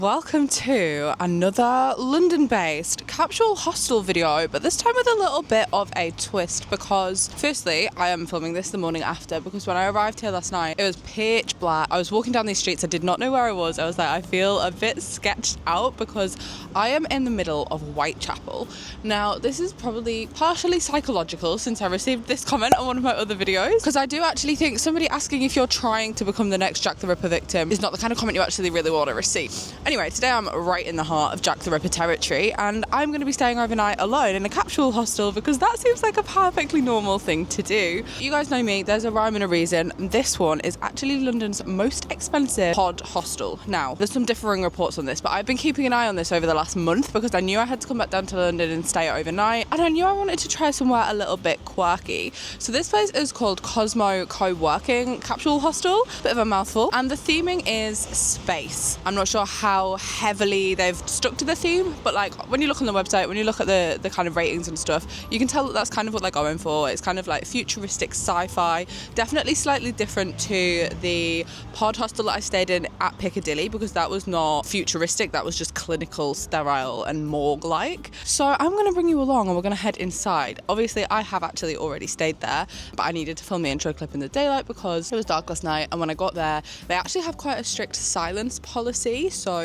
Welcome to another London-based capsule hostel video, but this time with a little bit of a twist because firstly, I am filming this the morning after because when I arrived here last night, it was pitch black. I was walking down these streets, I did not know where I was. I was like, I feel a bit sketched out because I am in the middle of Whitechapel. Now, this is probably partially psychological since I received this comment on one of my other videos because I do actually think somebody asking if you're trying to become the next Jack the Ripper victim is not the kind of comment you actually really want to receive. Anyway, today I'm right in the heart of Jack the Ripper territory and I'm going to be staying overnight alone in a capsule hostel because that seems like a perfectly normal thing to do. You guys know me, there's a rhyme and a reason. This one is actually London's most expensive pod hostel. Now, there's some differing reports on this, but I've been keeping an eye on this over the last month because I knew I had to come back down to London and stay overnight and I knew I wanted to try somewhere a little bit quirky. So this place is called Cosmo Co-working Capsule Hostel, bit of a mouthful, and the theming is space. I'm not sure how heavily they've stuck to the theme, but like when you look on the website, when you look at the kind of ratings and stuff, you can tell that that's kind of what they're going for. It's kind of like futuristic sci-fi, definitely slightly different to the pod hostel that I stayed in at Piccadilly because that was not futuristic, that was just clinical, sterile and morgue-like. So I'm going to bring you along and we're going to head inside. Obviously I have actually already stayed there, but I needed to film the intro clip in the daylight because it was dark last night, and when I got there they actually have quite a strict silence policy, so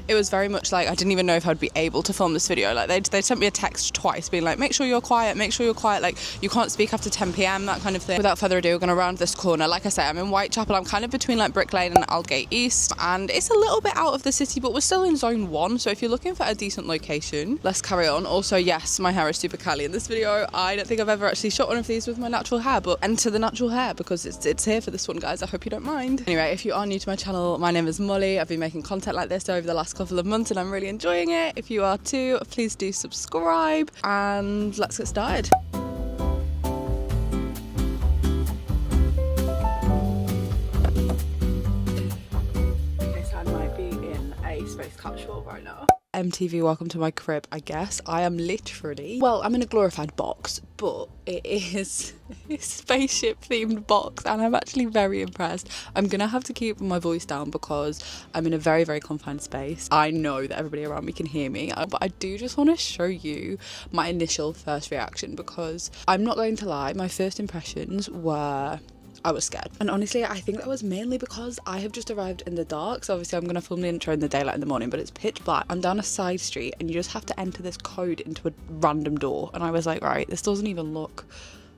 it was very much like I didn't even know if I'd be able to film this video. Like they sent me a text twice being like, make sure you're quiet, like you can't speak after 10 p.m, that kind of thing. Without further ado, we're going to round this corner. Like I say, I'm in Whitechapel. I'm kind of between like Brick Lane and Aldgate East, and it's a little bit out of the city, but we're still in zone 1, so if you're looking for a decent location, let's carry on. Also, yes, my hair is super curly in this video. I don't think I've ever actually shot one of these with my natural hair, but enter the natural hair because it's here for this one, guys. I hope you don't mind. Anyway, if you are new to my channel, my name is Molly. I've been making content like this over the last couple of months and I'm really enjoying it. If you are too, please do subscribe and let's get started. Okay, so I might be in a space capsule right now. MTV, welcome to my crib, I guess. I am literally, well, I'm in a glorified box, but it is a spaceship themed box and I'm actually very impressed. I'm gonna have to keep my voice down because I'm in a very, very confined space. I know that everybody around me can hear me, but I do just want to show you my initial first reaction because I'm not going to lie, my first impressions were I was scared. And honestly, I think that was mainly because I have just arrived in the dark. So obviously I'm going to film the intro in the daylight in the morning, but it's pitch black. I'm down a side street and you just have to enter this code into a random door. And I was like, right, this doesn't even look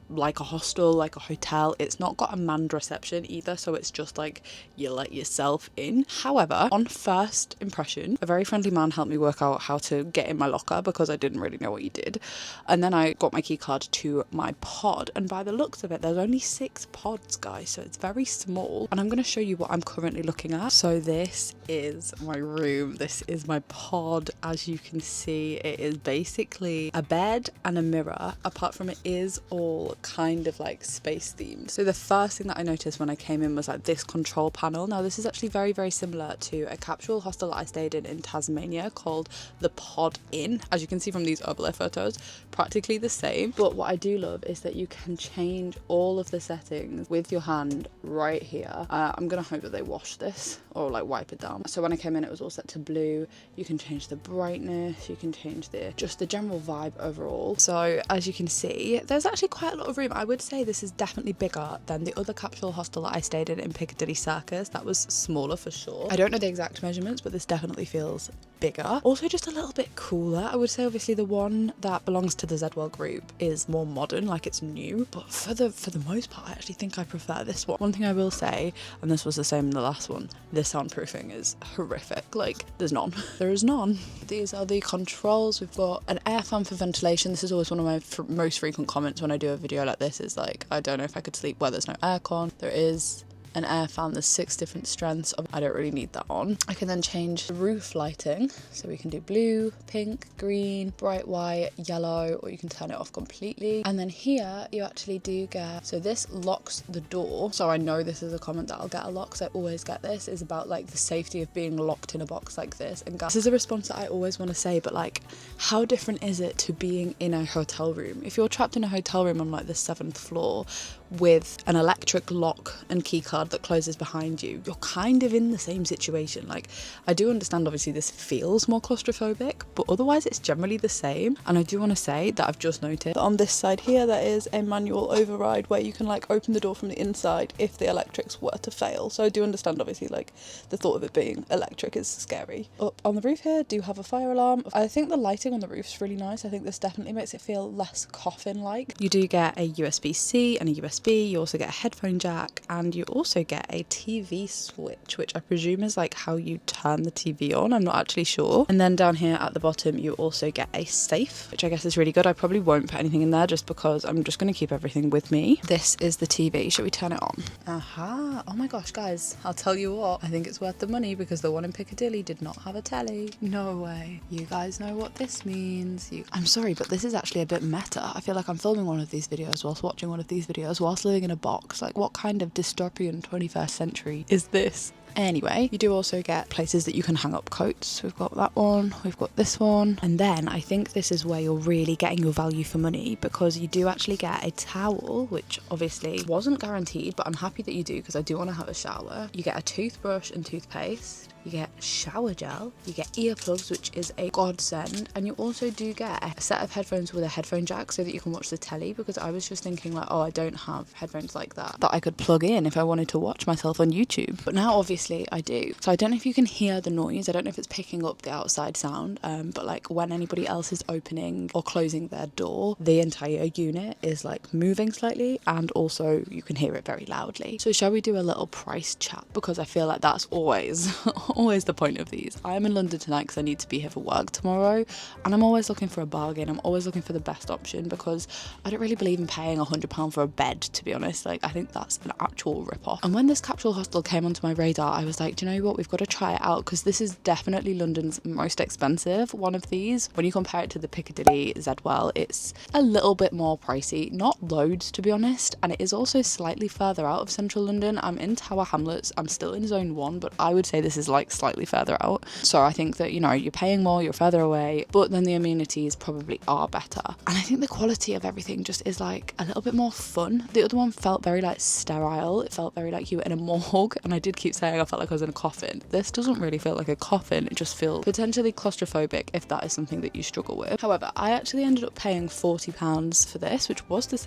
like a hostel, like a hotel. It's not got a manned reception either, so it's just like you let yourself in. However, on first impression, a very friendly man helped me work out how to get in my locker because I didn't really know what he did, and then I got my key card to my pod, and by the looks of it there's only 6 pods, guys, so it's very small. And I'm going to show you what I'm currently looking at. So this is my room, this is my pod. As you can see, it is basically a bed and a mirror, apart from it is all kind of like space themed. So the first thing that I noticed when I came in was like this control panel. Now this is actually very, very similar to a capsule hostel that I stayed in Tasmania called the Pod Inn. As you can see from these overlay photos, practically the same. But what I do love is that you can change all of the settings with your hand right here. I'm gonna hope that they wash this or like wipe it down. So when I came in, it was all set to blue. You can change the brightness, you can change just the general vibe overall. So as you can see, there's actually quite a lot of room. I would say this is definitely bigger than the other capsule hostel that I stayed in Piccadilly Circus. That was smaller for sure. I don't know the exact measurements, but this definitely feels bigger. Also just a little bit cooler. I would say obviously the one that belongs to the Zedwell group is more modern, like it's new, but for the most part I actually think I prefer this one. One thing I will say, and this was the same in the last one, the soundproofing is horrific. Like there's none. There is none. These are the controls. We've got an air fan for ventilation. This is always one of my most frequent comments when I do a video like this, is like, I don't know if I could sleep where there's no aircon. There is an air fan, there's 6 different strengths. I don't really need that on. I can then change the roof lighting, so we can do blue, pink, green, bright white, yellow, or you can turn it off completely. And then here you actually do get, so this locks the door. So I know this is a comment that I'll get a lot because I always get this, is about like the safety of being locked in a box like this. And guys, this is a response that I always want to say, but like, how different is it to being in a hotel room? If you're trapped in a hotel room on like the 7th floor with an electric lock and key card that closes behind you, you're kind of in the same situation. Like, I do understand obviously this feels more claustrophobic, but otherwise it's generally the same. And I do want to say that I've just noticed that on this side here there is a manual override where you can like open the door from the inside if the electrics were to fail. So I do understand obviously like the thought of it being electric is scary. Up on the roof here do have a fire alarm. I think the lighting on the roof's really nice. I think this definitely makes it feel less coffin-like. You do get a USB-C and a USB. You also get a headphone jack, and you also get a TV switch, which I presume is like how you turn the TV on. I'm not actually sure. And then down here at the bottom you also get a safe, which I guess is really good. I probably won't put anything in there just because I'm just going to keep everything with me. This is the TV. Should we turn it on? Aha. Oh my gosh, guys, I'll tell you what, I think it's worth the money because the one in Piccadilly did not have a telly. No way. You guys know what this means. I'm sorry, but this is actually a bit meta. I feel like I'm filming one of these videos whilst watching one of these videos whilst living in a box. Like, what kind of dystopian 21st century is this? Anyway, you do also get places that you can hang up coats. We've got that one, we've got this one. And then I think this is where you're really getting your value for money, because you do actually get a towel, which obviously wasn't guaranteed, but I'm happy that you do because I do want to have a shower. You get a toothbrush and toothpaste. You get shower gel, you get earplugs, which is a godsend, and you also do get a set of headphones with a headphone jack so that you can watch the telly, because I was just thinking like, oh, I don't have headphones like that I could plug in if I wanted to watch myself on YouTube. But now obviously I do. So I don't know if you can hear the noise, I don't know if it's picking up the outside sound, but like when anybody else is opening or closing their door, the entire unit is like moving slightly, and also you can hear it very loudly. So shall we do a little price chat, because I feel like that's always the point of these. I am in London tonight because I need to be here for work tomorrow, and I'm always looking for a bargain. I'm always looking for the best option because I don't really believe in paying £100 for a bed, to be honest. Like, I think that's an actual rip-off. And when this capsule hostel came onto my radar, I was like, do you know what, we've got to try it out, because this is definitely London's most expensive one of these. When you compare it to the Piccadilly Zedwell, it's a little bit more pricey, not loads to be honest, and it is also slightly further out of central London. I'm in Tower Hamlets, I'm still in zone 1, but I would say this is like slightly further out. So I think that, you know, you're paying more, you're further away, but then the amenities probably are better. And I think the quality of everything just is like a little bit more fun. The other one felt very like sterile. It felt very like you were in a morgue, and I did keep saying I felt like I was in a coffin. This doesn't really feel like a coffin. It just feels potentially claustrophobic if that is something that you struggle with. However, I actually ended up paying £40 for this, which was the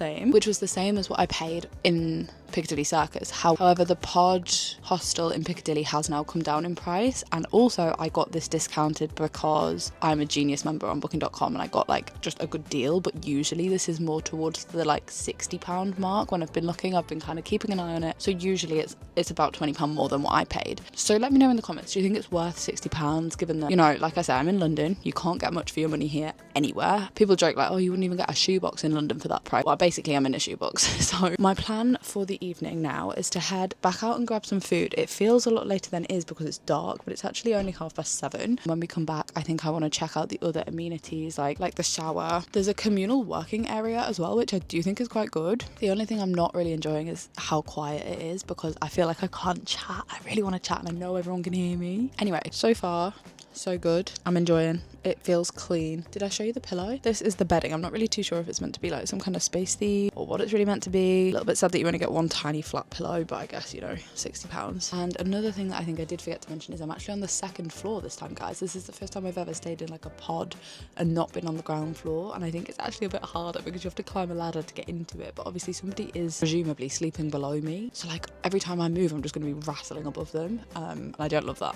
same as what I paid in Piccadilly Circus. However, the Pod hostel in Piccadilly has now come down in price, and also I got this discounted because I'm a Genius member on booking.com and I got like just a good deal, but usually this is more towards the like £60 mark. When I've been looking, I've been kind of keeping an eye on it, so usually it's about £20 more than what I paid. So let me know in the comments, do you think it's worth £60, given that, you know, like I said, I'm in London, you can't get much for your money here anywhere. People joke like, oh, you wouldn't even get a shoebox in London for that price. Well, basically I'm in a shoebox. So my plan for the evening now is to head back out and grab some food. It feels a lot later than it is because it's dark, but it's actually only 7:30. When we come back, I think I want to check out the other amenities like the shower. There's a communal working area as well, which I do think is quite good. The only thing I'm not really enjoying is how quiet it is, because I feel like I can't chat. I really want to chat and I know everyone can hear me. Anyway, so far so good. I'm enjoying. It feels clean. Did I show you the pillow? This is the bedding. I'm not really too sure if it's meant to be like some kind of space theme or what it's really meant to be. A little bit sad that you only get one tiny flat pillow, but I guess, you know, £60. And another thing that I think I did forget to mention is I'm actually on the second floor this time, guys. This is the first time I've ever stayed in like a pod and not been on the ground floor, and I think it's actually a bit harder because you have to climb a ladder to get into it, but obviously somebody is presumably sleeping below me, so like every time I move I'm just going to be rattling above them, and I don't love that.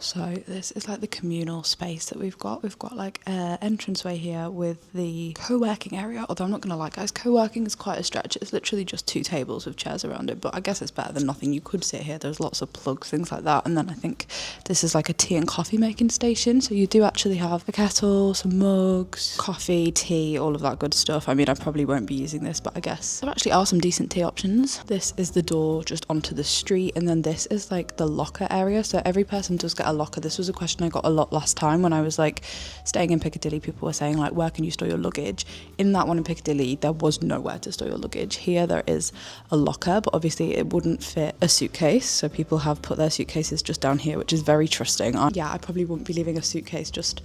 So this is like the communal space that we've got. We've got like an entranceway here with the co-working area. Although I'm not going to lie, guys, co-working is quite a stretch. It's literally just 2 tables with chairs around it. But I guess it's better than nothing. You could sit here. There's lots of plugs, things like that. And then I think this is like a tea and coffee making station. So you do actually have a kettle, some mugs, coffee, tea, all of that good stuff. I mean, I probably won't be using this, but I guess there actually are some decent tea options. This is the door just onto the street. And then this is like the locker area. So every person does get a locker? This was a question I got a lot last time when I was like staying in Piccadilly. People were saying like, where can you store your luggage? In that one in Piccadilly, there was nowhere to store your luggage. Here there is a locker, but obviously it wouldn't fit a suitcase, so people have put their suitcases just down here, which is very trusting. Yeah, I probably wouldn't be leaving a suitcase just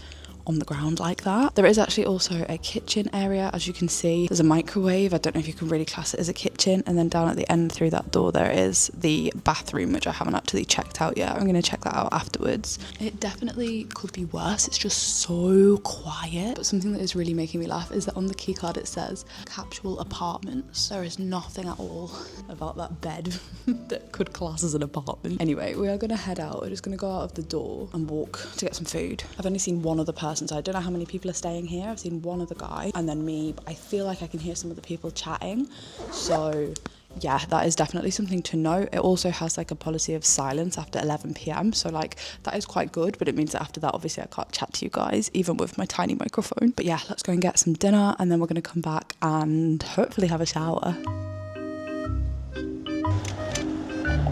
on the ground like that. There is actually also a kitchen area, as you can see. There's a microwave. I don't know if you can really class it as a kitchen. And then down at the end through that door there is the bathroom, which I haven't actually checked out yet. I'm going to check that out afterwards. It definitely could be worse. It's just so quiet. But something that is really making me laugh is that on the key card it says Capsule Apartments. There is nothing at all about that bed that could class as an apartment. Anyway, we are going to head out. We're just going to go out of the door and walk to get some food. I've only seen one other person, so I don't know how many people are staying here. I've seen one other guy and then me, but I feel like I can hear some of the people chatting. So yeah, that is definitely something to note. It also has like a policy of silence after 11 p.m. So like that is quite good, but it means that after that, obviously I can't chat to you guys, even with my tiny microphone. But yeah, let's go and get some dinner and then we're going to come back and hopefully have a shower.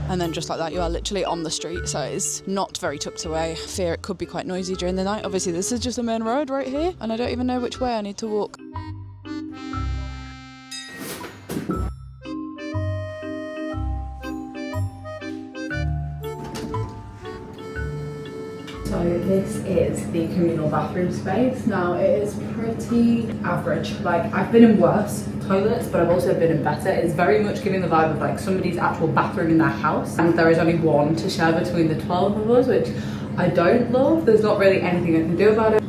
And then just like that, you are literally on the street, so it's not very tucked away. I fear it could be quite noisy during the night. Obviously this is just a main road right here and I don't even know which way I need to walk. So this is the communal bathroom space. Now it is pretty average. Like I've been in worse toilets, but I've also been in better. It's very much giving the vibe of like somebody's actual bathroom in their house, and there is only one to share between the 12 of us, which I don't love. There's not really anything I can do about it.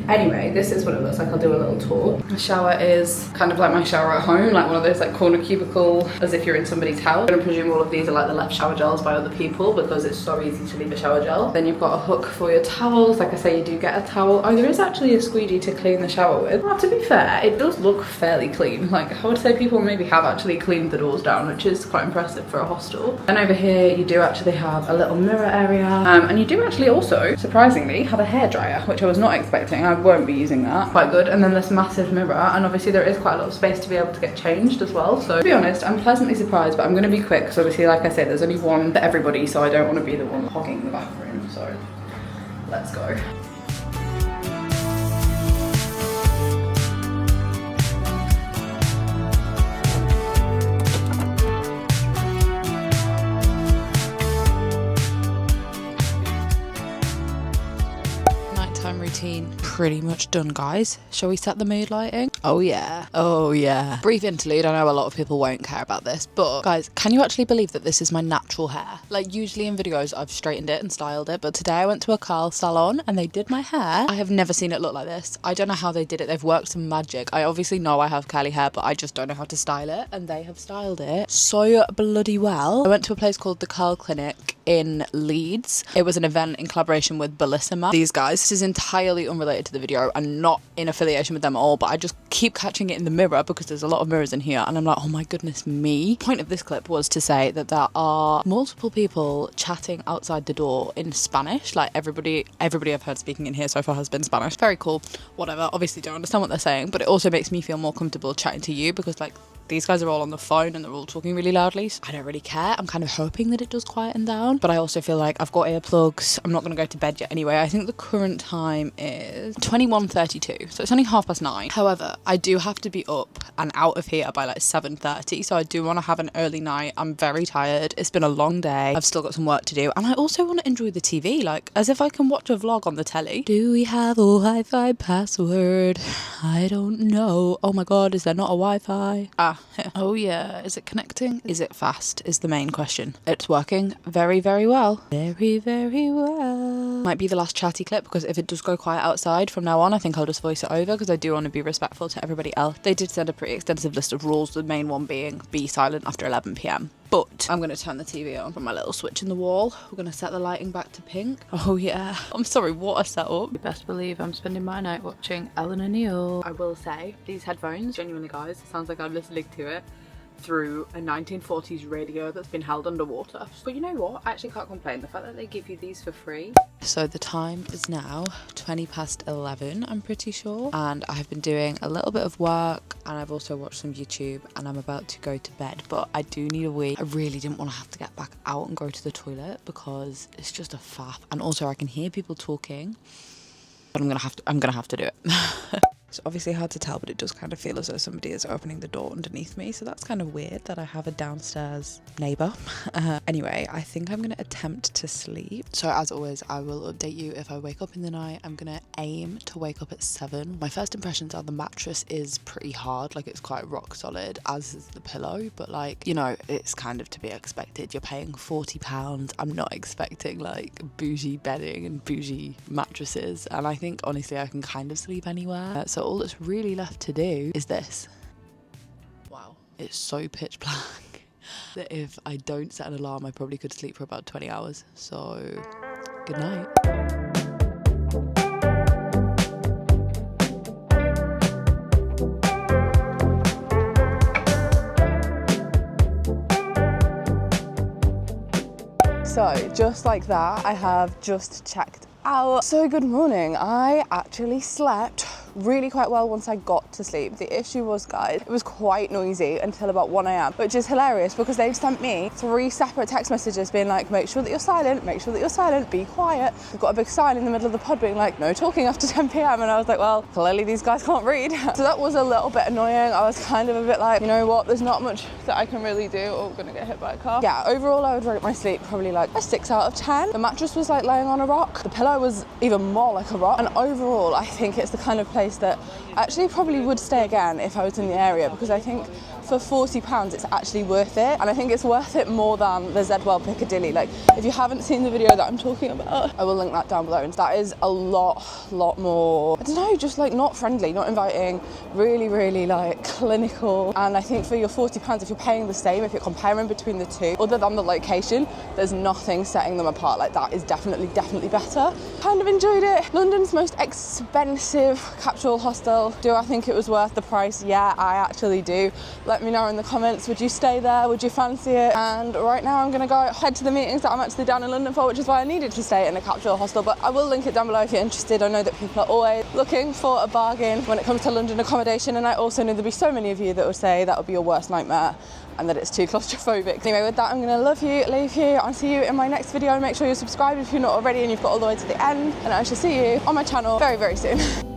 Anyway, this is what it looks like. I'll do a little tour. The shower is kind of like my shower at home, like one of those like corner cubicle, as if you're in somebody's house. I'm gonna presume all of these are like the left shower gels by other people because it's so easy to leave a shower gel. Then you've got a hook for your towels. Like I say, you do get a towel. Oh, there is actually a squeegee to clean the shower with. Well, to be fair, it does look fairly clean. Like I would say people maybe have actually cleaned the doors down, which is quite impressive for a hostel. And over here, you do actually have a little mirror area. And you do actually also, surprisingly, have a hairdryer, which I was not expecting. I won't be using that. Quite good. And then this massive mirror, and obviously there is quite a lot of space to be able to get changed as well. So to be honest, I'm pleasantly surprised, but I'm going to be quick because obviously, like I said, there's only one for everybody, so I don't want to be the one hogging the bathroom. So let's go. Routine pretty much done, guys. Shall we set the mood lighting? Oh yeah, oh yeah. Brief interlude. I know a lot of people won't care about this, but guys, can you actually believe that this is my natural hair? Like usually in videos I've straightened it and styled it, but today I went to a curl salon and they did my hair. I have never seen it look like this. I don't know how they did it. They've worked some magic. I obviously know I have curly hair, but I just don't know how to style it, and they have styled it so bloody well. I went to a place called the Curl Clinic in Leeds. It was an event in collaboration with Bellissima. These guys, this is entirely unrelated to the video and not in affiliation with them at all, but I just keep catching it in the mirror because there's a lot of mirrors in here and I'm like, oh my goodness me. Point of this clip was to say that there are multiple people chatting outside the door in Spanish. Like everybody I've heard speaking in here so far has been Spanish. Very cool. Whatever. Obviously don't understand what they're saying, but it also makes me feel more comfortable chatting to you because like these guys are all on the phone and they're all talking really loudly. So I don't really care. I'm kind of hoping that it does quieten down, but I also feel like I've got earplugs. I'm not going to go to bed yet anyway. I think the current time is 21:32, so it's only 9:30. However, I do have to be up and out of here by like 7:30, so I do want to have an early night. I'm very tired. It's been a long day. I've still got some work to do, and I also want to enjoy the TV, like as if I can watch a vlog on the telly. Do we have a Wi-Fi password? I don't know. Oh my god, is there not a Wi-Fi? Oh yeah, is it connecting? Is it fast is the main question. It's working very, very well. Very, very well. Might be the last chatty clip because if it does go quiet outside from now on, I think I'll just voice it over because I do want to be respectful to everybody else. They did send a pretty extensive list of rules, the main one being be silent after 11 p.m. But I'm going to turn the TV on from my little switch in the wall. We're going to set the lighting back to pink. Oh yeah. I'm sorry, what a setup. You best believe I'm spending my night watching Ellen and Neil. I will say, these headphones, genuinely guys, it sounds like I'm listening to it. through a 1940s radio that's been held underwater. But you know what? I actually can't complain. The fact that they give you these for free. So the time is now 11:20, I'm pretty sure. And I have been doing a little bit of work and I've also watched some YouTube and I'm about to go to bed. But I do need a wee. I really didn't want to have to get back out and go to the toilet because it's just a faff. And also I can hear people talking. But I'm gonna have to do it. It's obviously hard to tell, but it does kind of feel as though somebody is opening the door underneath me. So that's kind of weird that I have a downstairs neighbour. Anyway, I think I'm going to attempt to sleep. So as always, I will update you if I wake up in the night. I'm going to aim to wake up at 7. My first impressions are the mattress is pretty hard. Like it's quite rock solid, as is the pillow. But like, you know, it's kind of to be expected. You're paying £40. I'm not expecting like bougie bedding and bougie mattresses. And I think honestly, I can kind of sleep anywhere. So all that's really left to do is this. Wow, it's so pitch black that if I don't set an alarm, I probably could sleep for about 20 hours. So, good night. So, just like that, I have just checked out. So good morning. I actually slept really quite well once I got to sleep. The issue was, guys, it was quite noisy until about 1 a.m, which is hilarious because they've sent me 3 separate text messages being like, make sure that you're silent, make sure that you're silent, be quiet. We've got a big sign in the middle of the pod being like, no talking after 10 p.m. And I was like, well, clearly these guys can't read. So that was a little bit annoying. I was kind of a bit like, you know what, there's not much that I can really do. Oh, I'm gonna get hit by a car. Yeah, overall I would rate my sleep probably like a 6 out of 10. The mattress was like laying on a rock. The pillow was even more like a rock. And overall, I think it's the kind of place that I actually probably would stay again if I was in the area, because I think for £40 it's actually worth it, and I think it's worth it more than the Zedwell Piccadilly. Like, if you haven't seen the video that I'm talking about, I will link that down below, and that is a lot more, I don't know, just like not friendly, not inviting, really like clinical. And I think for your £40, if you're paying the same, if you're comparing between the two, other than the location, there's nothing setting them apart. Like, that is definitely better. Kind of enjoyed it. London's most expensive capsule hostel. Do I think it was worth the price? Yeah, I actually do. Let me know in the comments, would you stay there? Would you fancy it? And right now I'm gonna go head to the meetings that I'm actually down in London for, which is why I needed to stay in a capsule hostel, but I will link it down below if you're interested. I know that people are always looking for a bargain when it comes to London accommodation, and I also know there'll be so many of you that would say that would be your worst nightmare and that it's too claustrophobic. Anyway, with that, I'm gonna love you, leave you, and see you in my next video. Make sure you're subscribed if you're not already and you've got all the way to the end, and I shall see you on my channel very soon.